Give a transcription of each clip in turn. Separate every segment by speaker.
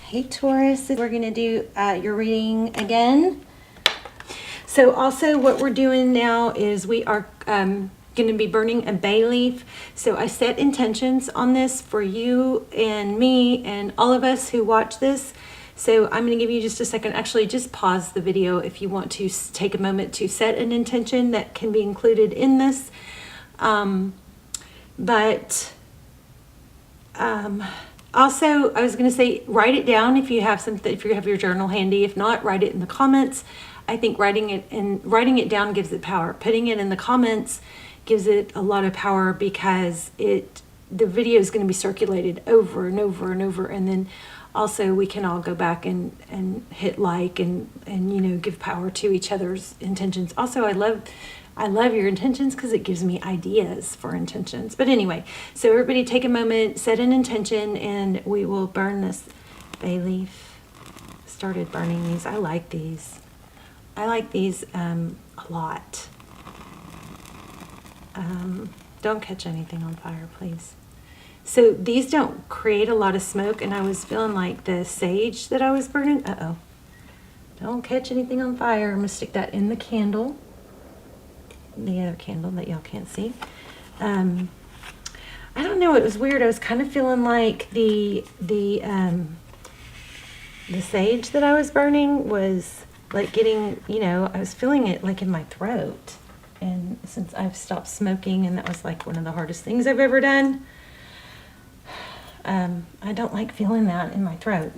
Speaker 1: Hey Taurus, we're going to do your reading again. So also what we're doing now is we are going to be burning a bay leaf. So I set intentions on this for you and me and all of us who watch this. So I'm going to give you just a second. Actually, just pause the video if you want to take a moment to set an intention that can be included in this. Also, I was going to say, write it down if you have something, if you have your journal handy. If not, write it in the comments. I think writing it down gives it power. Putting it in the comments gives it a lot of power because the video is going to be circulated over and over and over, and then also we can all go back and hit like and give power to each other's intentions. Also, I love your intentions because it gives me ideas for intentions. But anyway, so everybody take a moment, set an intention, and we will burn this bay leaf. Started burning these. I like these. I like these a lot. Don't catch anything on fire, please. So these don't create a lot of smoke, and I was feeling like the sage that I was burning. Don't catch anything on fire. I'm going to stick that in the candle. The other candle that y'all can't see. I don't know, it was weird. I was kind of feeling like the sage that I was burning was like getting, I was feeling it like in my throat. And since I've stopped smoking, and that was like one of the hardest things I've ever done, I don't like feeling that in my throat,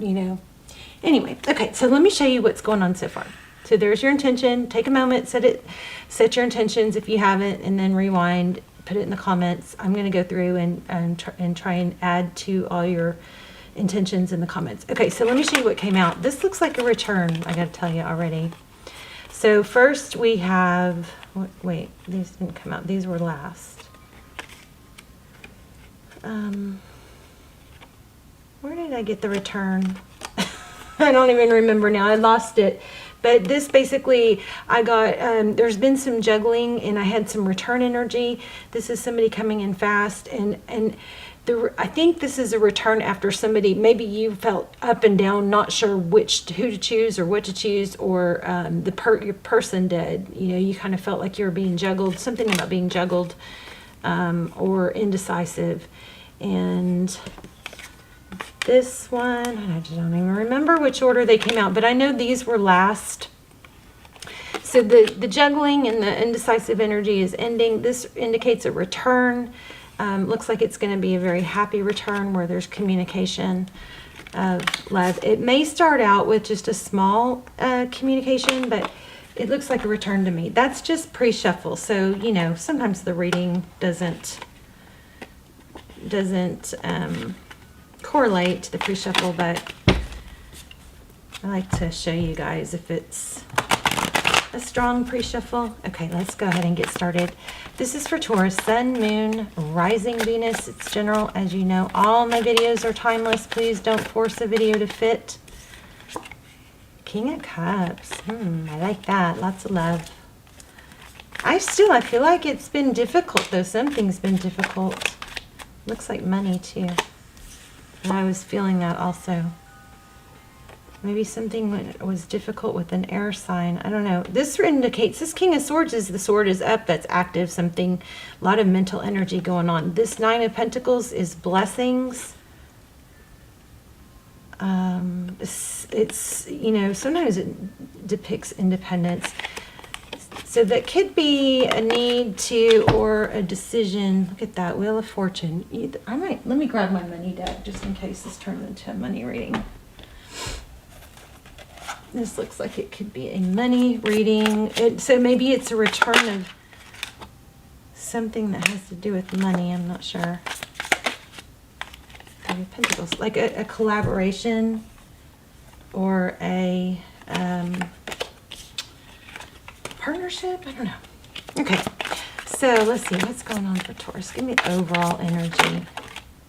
Speaker 1: Anyway, okay, so let me show you what's going on so far. So there's your intention. Take a moment, set your intentions if you haven't, and then rewind, put it in the comments. I'm going to go through and try and add to all your intentions in the comments. Okay, so let me show you what came out. This looks like a return, I got to tell you already. So first we have, wait, these didn't come out. These were last. Where did I get the return? I don't even remember now. I lost it. But this basically, I got, there's been some juggling and I had some return energy. This is somebody coming in fast, and I think this is a return after somebody, maybe you felt up and down, not sure who to choose or what to choose, or your person did. You kind of felt like you were being juggled, something about being juggled or indecisive. And this one, I don't even remember which order they came out, but I know these were last. So the juggling and the indecisive energy is ending. This indicates a return. Looks like it's going to be a very happy return where there's communication of love. It may start out with just a small communication, but it looks like a return to me. That's just pre-shuffle. So, sometimes the reading doesn't correlate to the pre-shuffle, but I like to show you guys if it's a strong pre-shuffle. Okay, let's go ahead and get started. This is for Taurus, Sun, Moon, Rising Venus. It's general, as you know. All my videos are timeless. Please don't force a video to fit. King of Cups. I like that. Lots of love. I feel like it's been difficult, though. Something's been difficult. Looks like money, too. And I was feeling that also. Maybe something was difficult with an air sign. I don't know. This indicates, this King of Swords is the sword is up. That's active. Something, a lot of mental energy going on. This Nine of Pentacles is blessings. It's sometimes it depicts independence. So that could be a need to, or a decision. Look at that, Wheel of Fortune. Let me grab my money deck just in case this turned into a money reading. This looks like it could be a money reading. So maybe it's a return of something that has to do with money. I'm not sure. Three of Pentacles, like a collaboration or a partnership. I don't know. Okay, so let's see what's going on for Taurus. Give me overall energy.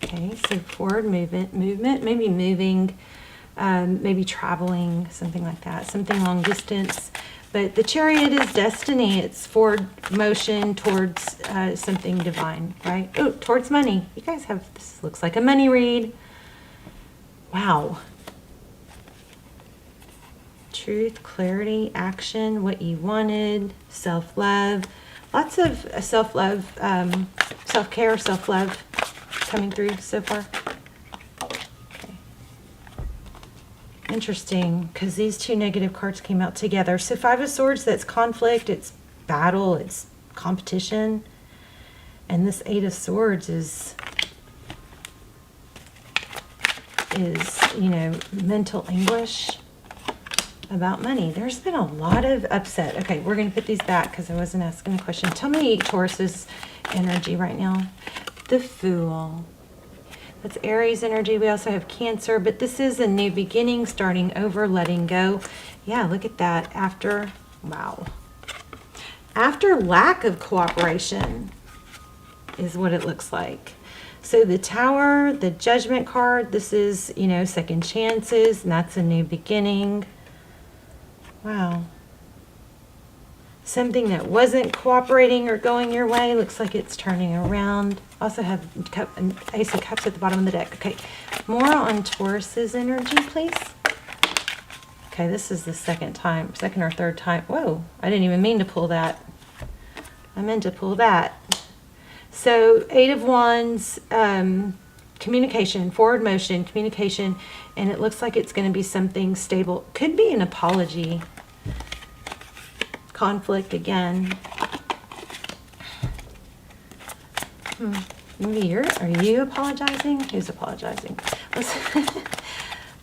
Speaker 1: Okay, so forward movement, maybe moving. Maybe traveling, something like that, something long distance. But the Chariot is destiny. It's forward motion towards something divine, right? Oh, towards money. You guys have, this looks like a money read. Wow. truth, clarity, action, what you wanted, self-love. Lots of self-love, self-care, self-love coming through so far. Okay. Interesting, because these two negative cards came out together. So Five of Swords, that's conflict, it's battle, it's competition. And this Eight of Swords is, you know, mental anguish about money. There's been a lot of upset. Okay, we're going to put these back because I wasn't asking a question. Tell me Taurus's energy right now. The Fool. That's Aries energy. We also have Cancer, but this is a new beginning, starting over, letting go. Yeah, look at that. After, wow. After lack of cooperation is what it looks like. So the Tower, the Judgment card, this is, you know, second chances, and that's a new beginning. Wow. Something that wasn't cooperating or going your way looks like it's turning around. Also have an Ace of Cups at the bottom of the deck. Okay, more on Taurus's energy, please. Okay, this is the second or third time. Whoa, I didn't even mean to pull that. I meant to pull that. So Eight of Wands, communication, forward motion, communication, and it looks like it's going to be something stable. Could be an apology. Conflict again. Maybe are you apologizing? Who's apologizing?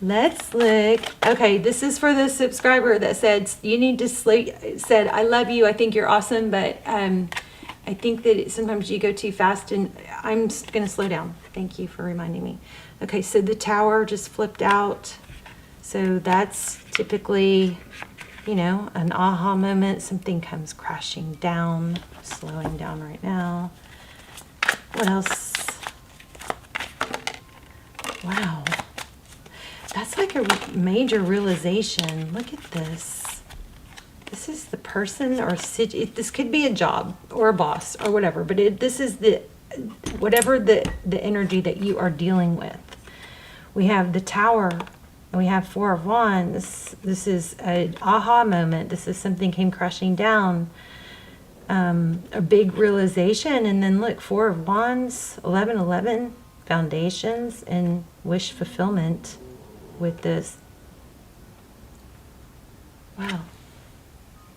Speaker 1: Let's look. Okay, this is for the subscriber that said you need to said I love you, I think you're awesome, but I think that sometimes you go too fast, and I'm going to slow down. Thank you for reminding me. Okay, so the Tower just flipped out. So that's typically, you know, an aha moment. Something comes crashing down, slowing down right now. What else? Wow. That's like a major realization. Look at this. This is the person, or this could be a job or a boss or whatever, but this is whatever the energy that you are dealing with. We have the Tower, and we have Four of Wands. This is an aha moment. This is something came crashing down, a big realization, and then look, Four of Wands, 1111, foundations and wish fulfillment with this. Wow.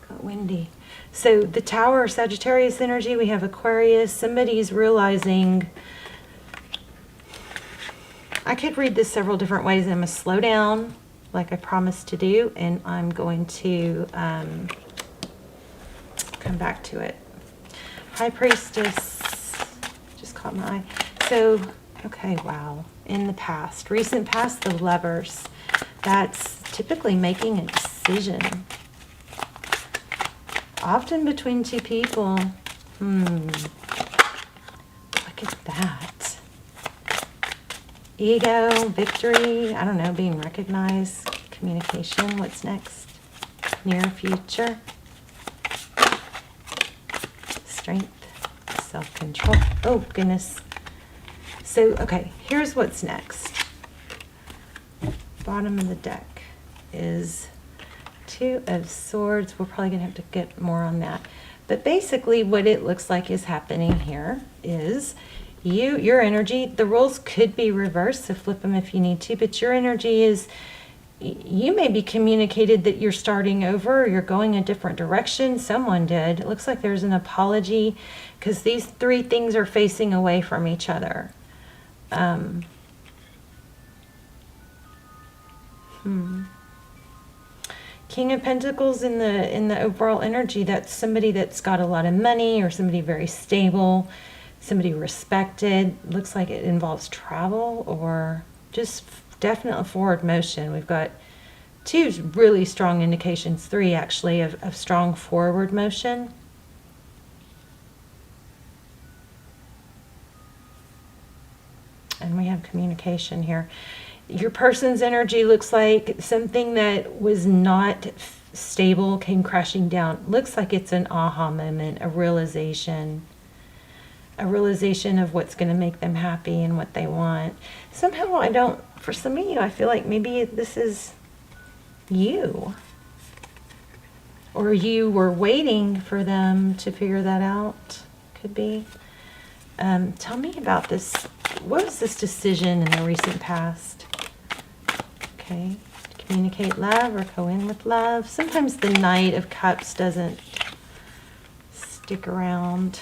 Speaker 1: Got windy. So the Tower, Sagittarius energy, we have Aquarius. Somebody's realizing, I could read this several different ways. I'm going to slow down like I promised to do, and I'm going to come back to it. High Priestess just caught my eye. So, okay, wow. In the past, recent past, the Lovers. That's typically making a decision. Often between two people. Look at that. Ego, victory, I don't know, being recognized, communication. What's next? Near future. Strength, self-control. Oh, goodness. So, okay, here's what's next. Bottom of the deck is Two of Swords. We're probably going to have to get more on that. But basically what it looks like is happening here is your energy, the roles could be reversed, so flip them if you need to, but your energy is, you may be communicated that you're starting over, or you're going a different direction. Someone did. It looks like there's an apology because these three things are facing away from each other. King of Pentacles in the overall energy, that's somebody that's got a lot of money, or somebody very stable, somebody respected. Looks like it involves travel or just definitely forward motion. We've got two really strong indications, three actually, of strong forward motion. And we have communication here. Your person's energy looks like something that was not stable came crashing down. Looks like it's an aha moment, a realization of what's going to make them happy and what they want. Somehow for some of you, I feel like maybe this is you. or you were waiting for them to figure that out. Could be. Tell me about this. What was this decision in the recent past? Okay. Communicate love or go in with love. Sometimes the Knight of Cups doesn't stick around.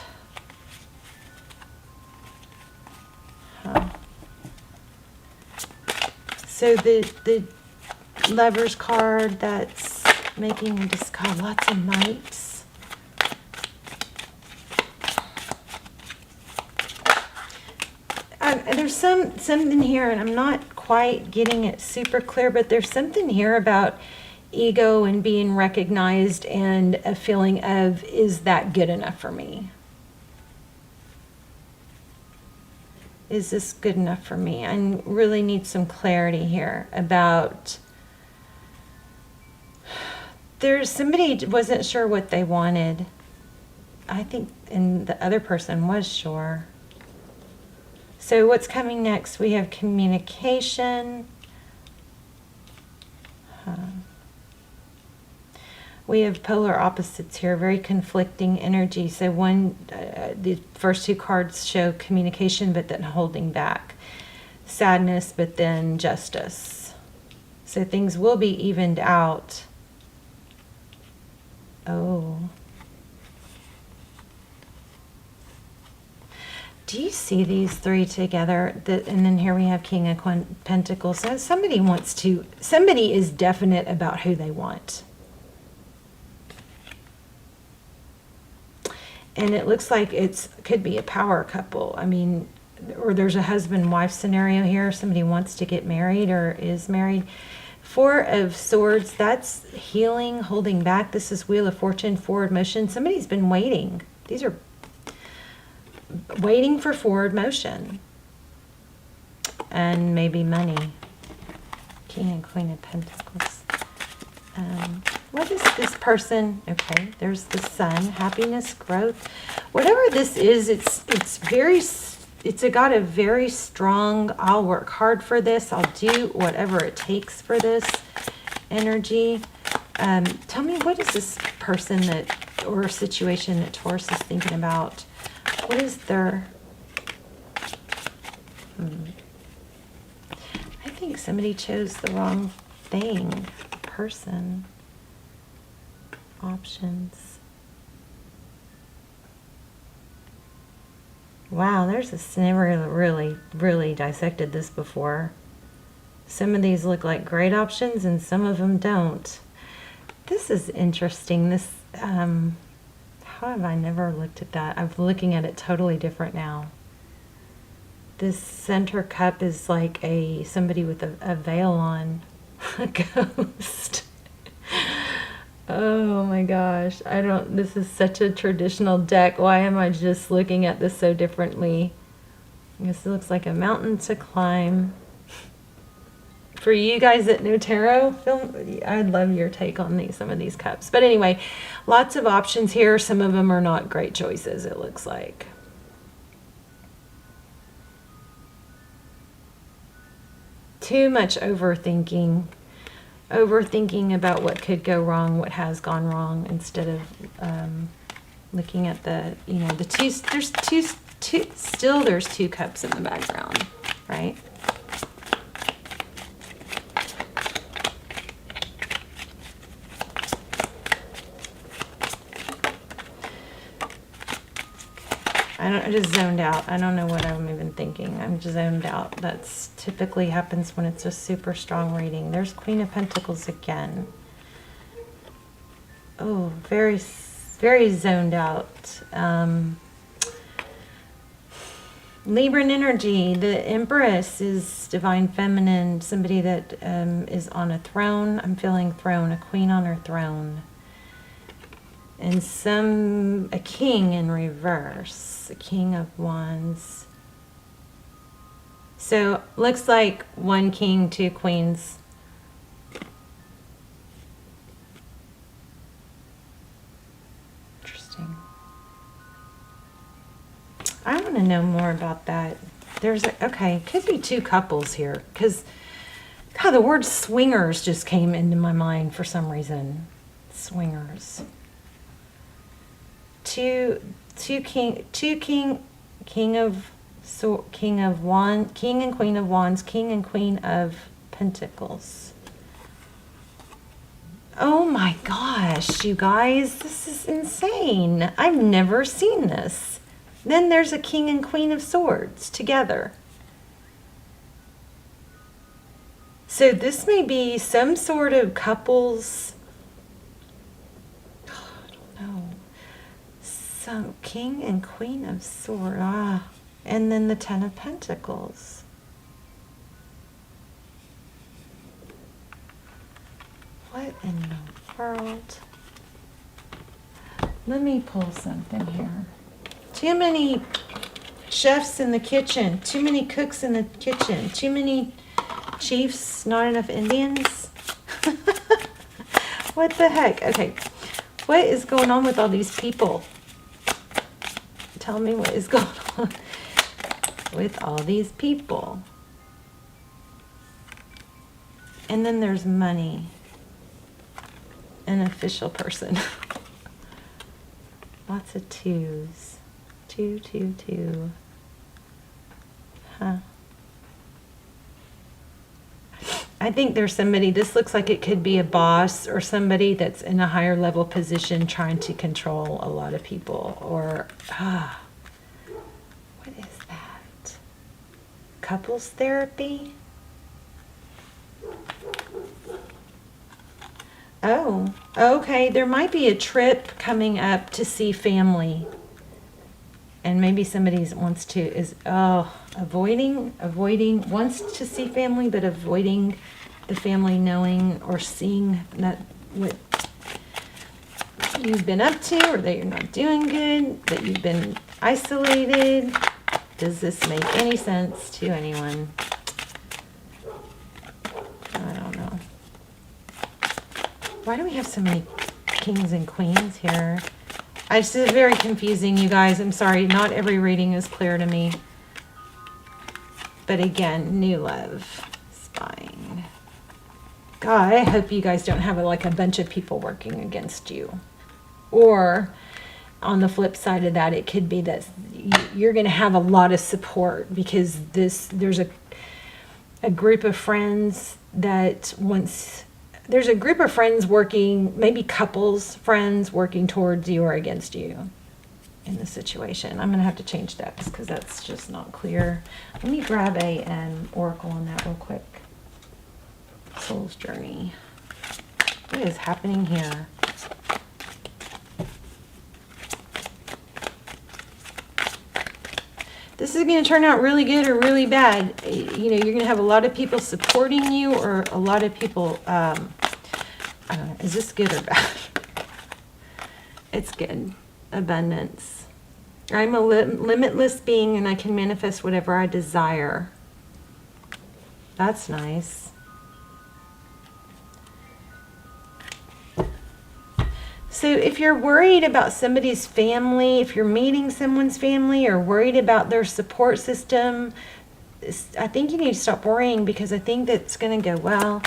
Speaker 1: So the Lover's card that's making just got lots of Knights. There's something here, and I'm not quite getting it super clear, but there's something here about ego and being recognized and a feeling of, is that good enough for me? Is this good enough for me? I really need some clarity here about, there's somebody wasn't sure what they wanted. I think, and the other person was sure. So what's coming next? We have communication. We have polar opposites here, very conflicting energy. So the first two cards show communication, but then holding back. Sadness, but then justice. So things will be evened out. Oh. Do you see these three together? And then here we have King of Pentacles. So somebody is definite about who they want. And it looks like could be a power couple. I mean, or there's a husband-wife scenario here. Somebody wants to get married or is married. Four of Swords, that's healing, holding back. This is Wheel of Fortune, forward motion. Somebody's been waiting. These are waiting for forward motion. And maybe money. King and Queen of Pentacles. What is this person? Okay, there's the Sun, happiness, growth. Whatever this is, it's got a very strong, I'll work hard for this, I'll do whatever it takes for this energy. Tell me, what is this person or situation that Taurus is thinking about? What is their... I think somebody chose the wrong thing. Person. Options. Wow, never really dissected this before. Some of these look like great options and some of them don't. This is interesting. This, how have I never looked at that? I'm looking at it totally different now. This center cup is like somebody with a veil on. A ghost. Oh my gosh. This is such a traditional deck. Why am I just looking at this so differently? This looks like a mountain to climb. For you guys that know tarot, I'd love your take on some of these cups. But anyway, lots of options here. Some of them are not great choices, it looks like. Too much overthinking about what could go wrong, what has gone wrong, instead of looking at the two. There's two cups in the background, right? I just zoned out. I don't know what I'm even thinking. I'm just zoned out. That's typically happens when it's a super strong reading. There's Queen of Pentacles again. Oh, very, very zoned out. Libran energy. The Empress is divine feminine. Somebody that is on a throne. I'm feeling throne. A queen on her throne. And a king in reverse, a King of Wands. So looks like one king, two queens. Interesting. I want to know more about that. Okay, could be two couples here, because God, the word swingers just came into my mind for some reason. swingers. King and Queen of Wands, King and Queen of Pentacles. Oh my gosh, you guys, this is insane. I've never seen this. Then there's a King and Queen of Swords together. So this may be some sort of couples, I don't know, some King and Queen of Swords, and then the Ten of Pentacles. What in the world? Let me pull something here. Too many chefs in the kitchen, too many cooks in the kitchen, too many chiefs, not enough Indians. What the heck? Okay, what is going on with all these people? Tell me what is going on with all these people. And then there's money. An official person. Lots of twos. 2, 2, 2. Huh. I think there's somebody, this looks like it could be a boss or somebody that's in a higher level position trying to control a lot of people. Or, what is that? Couples therapy? Oh, okay. There might be a trip coming up to see family. And maybe somebody wants to, avoiding, wants to see family, but avoiding the family knowing or seeing that what you've been up to, or that you're not doing good, that you've been isolated. Does this make any sense to anyone? I don't know. Why do we have so many kings and queens here? It's very confusing, you guys. I'm sorry. Not every reading is clear to me. But again, new love. Spine. God, I hope you guys don't have a bunch of people working against you. Or on the flip side of that, it could be that you're going to have a lot of support because there's a group of friends that there's a group of friends working, maybe couples, friends working towards you or against you in the situation. I'm going to have to change that because that's just not clear. Let me grab an oracle on that real quick. Soul's Journey. What is happening here? This is going to turn out really good or really bad. You know, you're going to have a lot of people supporting you or a lot of people, I don't know, is this good or bad? It's good. Abundance. I'm a limitless being and I can manifest whatever I desire. That's nice. So if you're worried about somebody's family, if you're meeting someone's family or worried about their support system, I think you need to stop worrying because I think that's going to go well.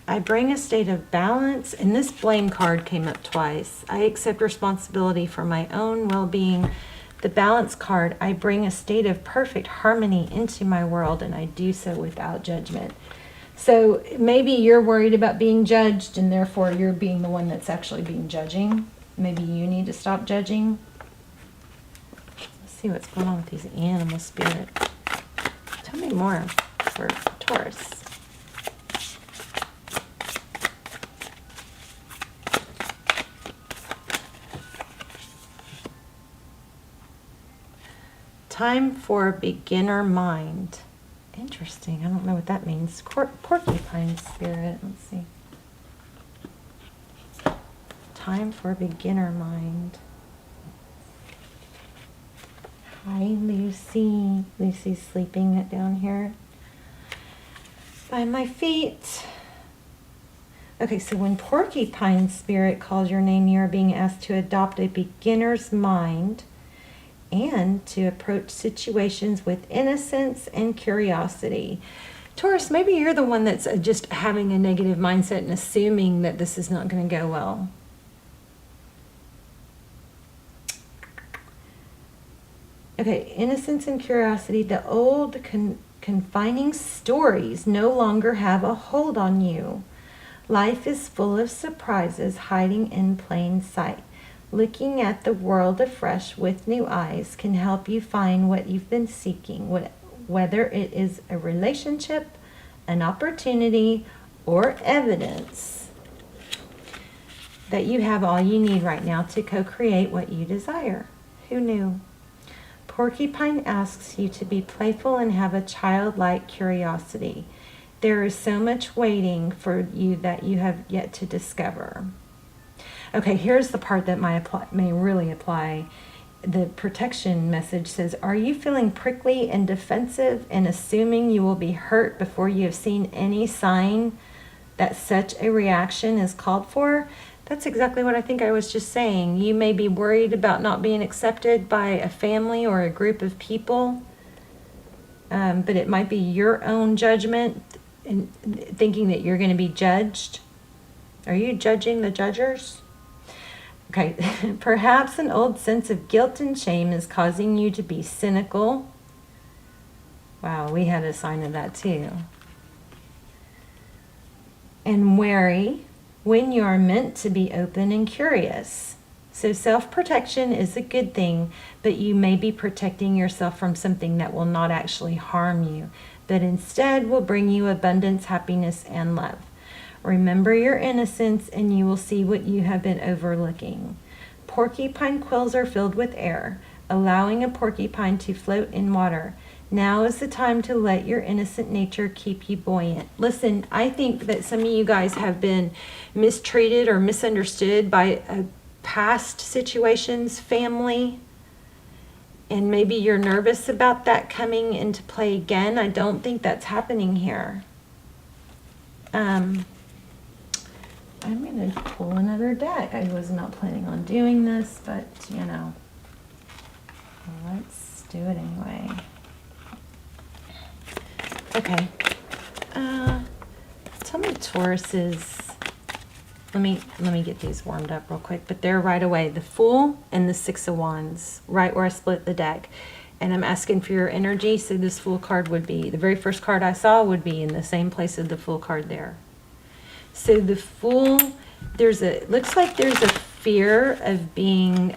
Speaker 1: I bring a state of balance, and this blame card came up twice. I accept responsibility for my own well-being. The balance card, I bring a state of perfect harmony into my world, and I do so without judgment. So maybe you're worried about being judged, and therefore you're being the one that's actually being judging. Maybe you need to stop judging. Let's see what's going on with these animal spirits. Tell me more for Taurus. Time for beginner mind. Interesting. I don't know what that means. Porcupine spirit. Let's see. Time for beginner mind. Hi, Lucy. Lucy's sleeping down here by my feet. Okay, so when porcupine spirit calls your name, you are being asked to adopt a beginner's mind and to approach situations with innocence and curiosity. Taurus, maybe you're the one that's just having a negative mindset and assuming that this is not going to go well. Okay, innocence and curiosity. The old confining stories no longer have a hold on you. Life is full of surprises hiding in plain sight. Looking at the world afresh with new eyes can help you find what you've been seeking, whether it is a relationship, an opportunity, or evidence that you have all you need right now to co-create what you desire. Who knew? Porcupine asks you to be playful and have a childlike curiosity. There is so much waiting for you that you have yet to discover. Okay, here's the part that may really apply. The protection message says, are you feeling prickly and defensive and assuming you will be hurt before you have seen any sign that such a reaction is called for? That's exactly what I think I was just saying. You may be worried about not being accepted by a family or a group of people, but it might be your own judgment and thinking that you're going to be judged. Are you judging the judgers? Okay, perhaps an old sense of guilt and shame is causing you to be cynical. Wow, we had a sign of that too. And wary when you are meant to be open and curious. So self-protection is a good thing, but you may be protecting yourself from something that will not actually harm you, but instead will bring you abundance, happiness, and love. Remember your innocence and you will see what you have been overlooking. Porcupine quills are filled with air, allowing a porcupine to float in water. Now is the time to let your innocent nature keep you buoyant. Listen, I think that some of you guys have been mistreated or misunderstood by past situations, family, and maybe you're nervous about that coming into play again. I don't think that's happening here. I'm going to pull another deck. I was not planning on doing this, but you know, let's do it anyway. Okay. Tell me Taurus's. Let me get these warmed up real quick. But they're right away. The Fool and the Six of Wands, right where I split the deck. And I'm asking for your energy. So this Fool card would be, the very first card I saw would be in the same place as the Fool card there. So the Fool, looks like there's a fear of being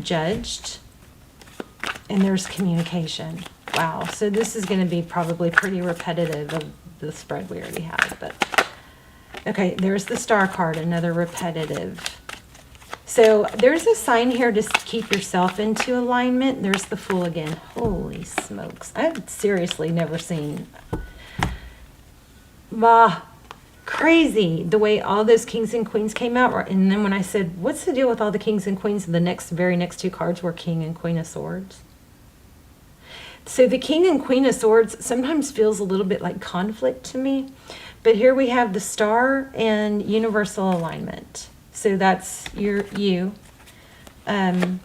Speaker 1: judged. And there's communication. Wow. So this is going to be probably pretty repetitive of the spread we already have. But okay, there's the Star card, another repetitive. So there's a sign here to keep yourself into alignment. There's the Fool again. Holy smokes. I've seriously never seen... crazy the way all those kings and queens came out. And then when I said, what's the deal with all the kings and queens? The very next two cards were King and Queen of Swords. So the King and Queen of Swords sometimes feels a little bit like conflict to me. But here we have the Star and universal alignment. So that's you. So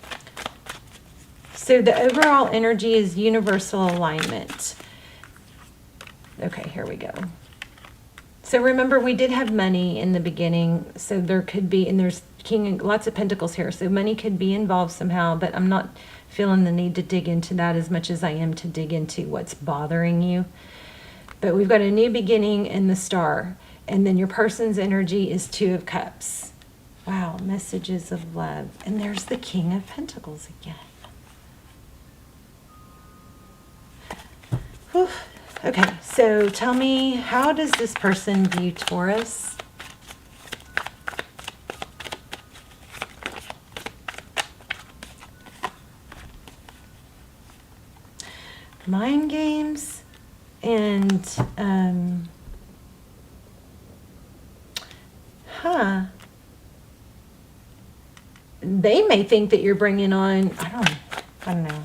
Speaker 1: the overall energy is universal alignment. Okay, here we go. So remember, we did have money in the beginning, so there could be, and there's lots of pentacles here, so money could be involved somehow, but I'm not feeling the need to dig into that as much as I am to dig into what's bothering you. But we've got a new beginning in the Star, and then your person's energy is Two of Cups. Wow, messages of love. And there's the King of Pentacles again. Whew. Okay, so tell me, how does this person view Taurus? Mind games and, they may think that you're bringing on, I don't know.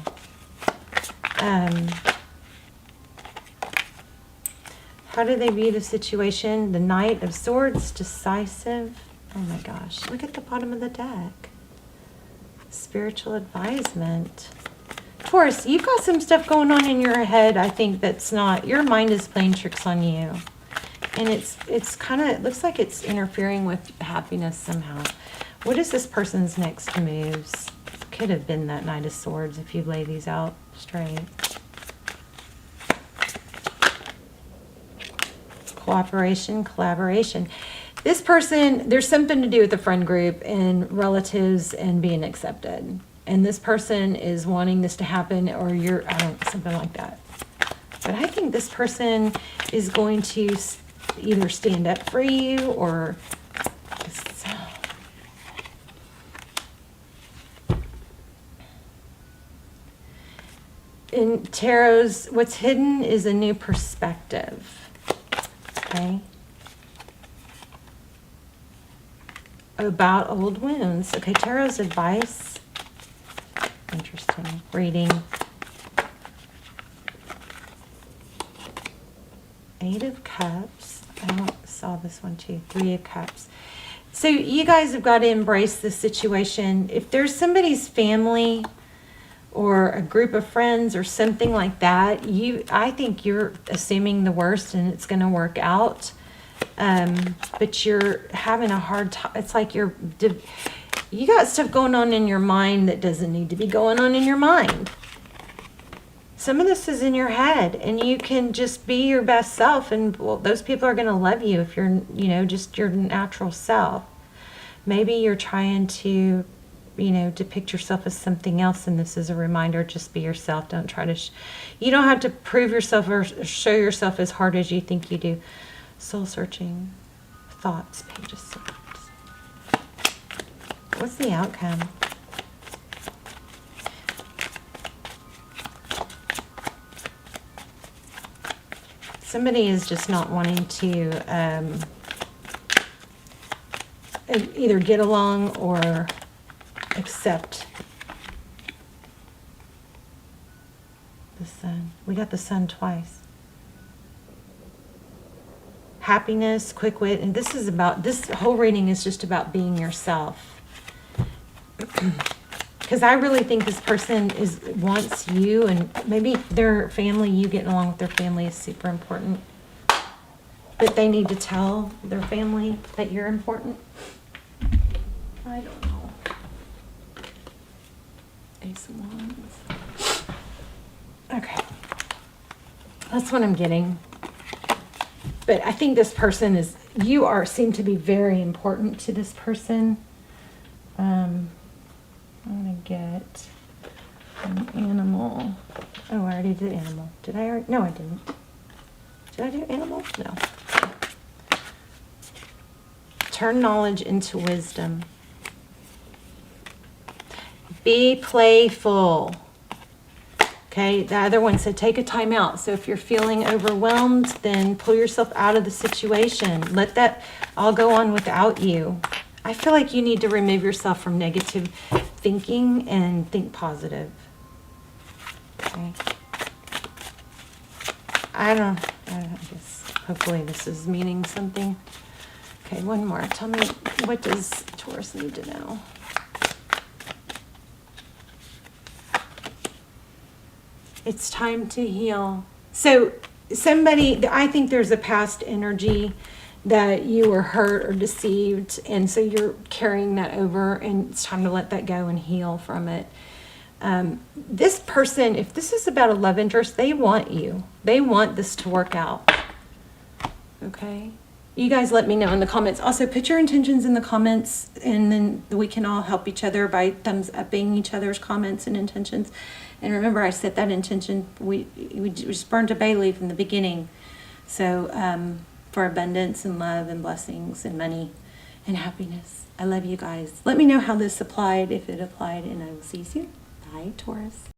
Speaker 1: How do they view the situation? The Knight of Swords, decisive. Oh my gosh, look at the bottom of the deck. Spiritual advisement. Taurus, you've got some stuff going on in your head, I think, that's not, your mind is playing tricks on you. And it's kind of, it looks like it's interfering with happiness somehow. What is this person's next moves? Could have been that Knight of Swords if you lay these out straight. Cooperation, collaboration. This person, there's something to do with the friend group and relatives and being accepted. And this person is wanting this to happen, or you're, I don't, something like that. But I think this person is going to either stand up for you or in tarot's, what's hidden is a new perspective. Okay. About old wounds. Okay, tarot's advice. Interesting. Reading. Eight of Cups. I saw this one too. Three of Cups. So you guys have got to embrace this situation. If there's somebody's family or a group of friends or something like that, I think you're assuming the worst and it's going to work out. But you're having a hard time. It's like you got stuff going on in your mind that doesn't need to be going on in your mind. Some of this is in your head, and you can just be your best self, and well, those people are going to love you if you're, just your natural self. Maybe you're trying to, depict yourself as something else, and this is a reminder, just be yourself. Don't try to, you don't have to prove yourself or show yourself as hard as you think you do. Soul searching, thoughts, Page of Swords. What's the outcome? Somebody is just not wanting to either get along or accept the Sun. We got the Sun twice. Happiness, quick wit, and this whole reading is just about being yourself. Because I really think this person wants you, and maybe their family, you getting along with their family is super important. But they need to tell their family that you're important. I don't know. Ace of Wands. Okay. That's what I'm getting. But I think this person seem to be very important to this person. I'm going to get an animal. Oh, I already did animal. Did I already? No, I didn't. Did I do animal? No. Turn knowledge into wisdom. Be playful. Okay, the other one said take a time out. So if you're feeling overwhelmed, then pull yourself out of the situation. Let that all go on without you. I feel like you need to remove yourself from negative thinking and think positive. Okay. I guess hopefully this is meaning something. Okay, one more. Tell me, what does Taurus need to know? It's time to heal. So I think there's a past energy that you were hurt or deceived, and so you're carrying that over, and it's time to let that go and heal from it. This person, if this is about a love interest, they want you. They want this to work out. Okay? You guys let me know in the comments. Also, put your intentions in the comments, and then we can all help each other by thumbs upping each other's comments and intentions. And remember, I set that intention. We just burned a bay leaf in the beginning. So, for abundance and love and blessings and money and happiness. I love you guys. Let me know how this applied, if it applied, and I will see you soon. Bye, Taurus.